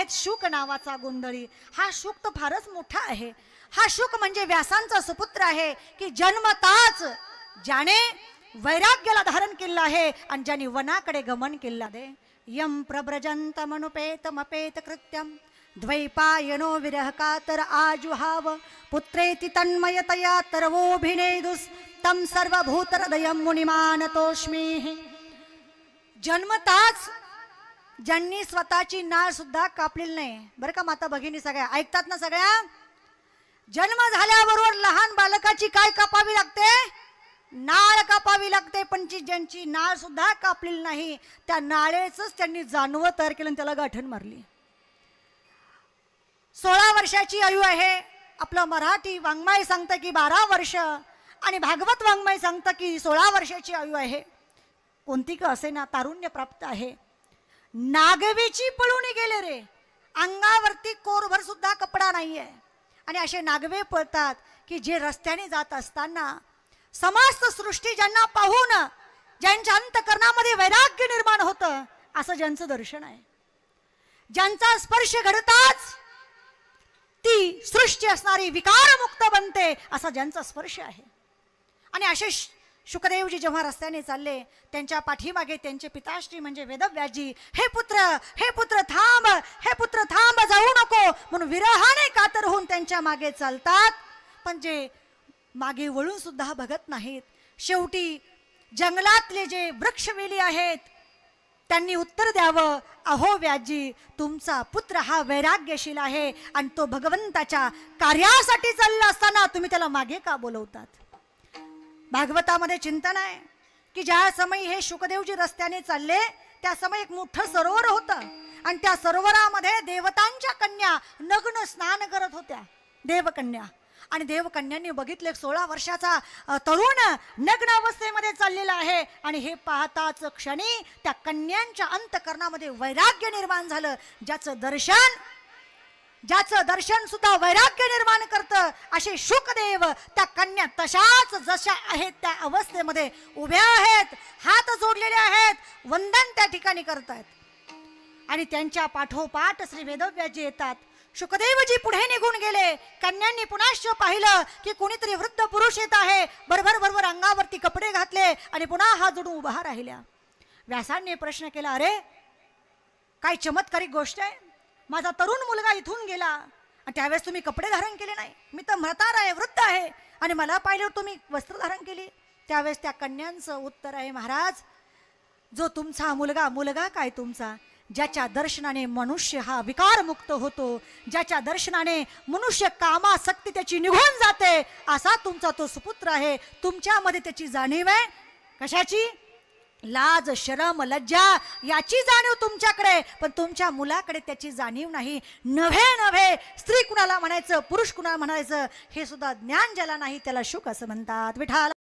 आहेत शुक नावाचा गोंधळी. हा शुक तर फारच मोठा आहे. हा शुक म्हणजे व्यासांचा सुपुत्र आहे की जन्मताच ज्याने वैराग्याला धारण केलं आहे आणि ज्याने वनाकडे गमन केलं आहे. यम प्रव्रजंत मनुपेतमपेत कृत्यम द्वैपायनो विरह कातर आजुहाव पुत्रेति तन्मयतया तरवोभिनेदुस तम सर्वभूतहृदयं मुनिमानतोष्मी. जन्मताच ज्यांनी स्वतःची नाळ सुद्धा कापलेली नाही. बरं का माता भगिनी सगळ्या ऐकतात ना सगळ्या. जन्म झाल्याबरोबर लहान बालकाची काय कापावी लागते? नाळ कापावी लागते. पण ज्यांची नाळ सुद्धा कापलेली नाही त्या नाळेच त्यांनी जानवं तयार केलं आणि त्याला गाठण मारली. 16 वर्षाची आयु आहे. आपलं मराठी वाङ्मय सांगतं की 12 वर्ष आणि भागवत वाङ्मय सांगतं की 16 वर्षाची आयु आहे. कोणती का असे ना तारुण्य प्राप्त आहे. नागवेची पळून गेले रे. अंगावरती कोरभर सुद्धा कपडा नाहीये. आणि असे नागवे पळतात की जे रस्त्याने जात असताना समस्त सृष्टी ज्यांना पाहून ज्यांच्या अंतकरणामध्ये वैराग्य निर्माण होतं असं ज्यांचं दर्शन आहे. ज्यांचा स्पर्श घडताच ती सृष्टी असणारी विकारमुक्त बनते असा ज्यांचा स्पर्श आहे. आणि असे शुकदेवजी जेव्हा रस्त्याने चालले त्यांच्या पाठीमागे त्यांचे पिताश्री म्हणजे वेदव्यासजी हे पुत्र थांब, हे पुत्र थांब, जाऊ नको म्हणून विरहाने कातर होऊन त्यांच्या मागे चालतात. पण जे मागे वळून सुद्धा बघत नाहीत. शेवटी जंगलातले जे वृक्षवेली आहेत त्यांनी उत्तर द्यावं, अहो व्यासजी तुमचा पुत्र हा वैराग्यशील आहे आणि तो भगवंताच्या कार्यासाठी चालला असताना तुम्ही त्याला मागे का बोलवतात. भागवतामध्ये चिंतन आहे की ज्या समय हे शुकदेवजी रस्त्याने चालले त्या समय एक मोठं सरोवर होतं आणि त्या सरोवरामध्ये देवतांच्या कन्या नग्न स्नान करत होत्या. देवकन्या. आणि देवकन्यांनी बघितले 16 वर्षाचा तरुण नग्न अवस्थेमध्ये चाललेला आहे. आणि हे पाहताच क्षणी त्या कन्यांच्या अंतकरणामध्ये वैराग्य निर्माण झालं. ज्याचं दर्शन सुद्धा वैराग्य निर्माण करतं. असे शुकदेव त्या कन्या तशाच जशा आहेत त्या अवस्थेमध्ये उभ्या आहेत, हात जोडलेले आहेत, वंदन त्या ठिकाणी करतायत. आणि त्यांच्या पाठोपाठ श्री वेदव्यासजी येतात. शुकदेवजी पुढे निघून गेले. कन्यांनी पुन्हा पाहिलं की कोणीतरी वृद्ध पुरुष येत आहे. बरोबर अंगावरती कपडे घातले आणि पुन्हा हात जोडून उभा राहिल्या. व्यासांनी प्रश्न केला, अरे काय चमत्कारिक गोष्ट आहे. माझा तरुण मुलगा इथून गेला आणि त्यावेळेस तुम्ही कपडे धारण केले नाही. मी तर म्हातारा आहे, वृद्ध आहे आणि मला पाहिल्यावर तुम्ही वस्त्र धारण केली. त्यावेळेस त्या कन्यांचं उत्तर आहे, महाराज जो तुमचा मुलगा काय तुमचा, ज्याच्या दर्शनाने मनुष्य हा विकारमुक्त होतो, ज्याच्या दर्शनाने मनुष्य कामासक्ती त्याची निघून जाते, असा तुमचा तो सुपुत्र आहे. तुमच्यामध्ये त्याची जाणीव आहे. कशाची? लाज शरम लज्जा याची जाणीव तुमच्याकडे, पण तुमच्या मुलाकडे त्याची जाणीव नाही. नव्हे स्त्री कुणाला म्हणायचं, पुरुष कुणाला म्हणायचं हे सुद्धा ज्ञान ज्याला नाही त्याला शुक असं म्हणतात. विठाला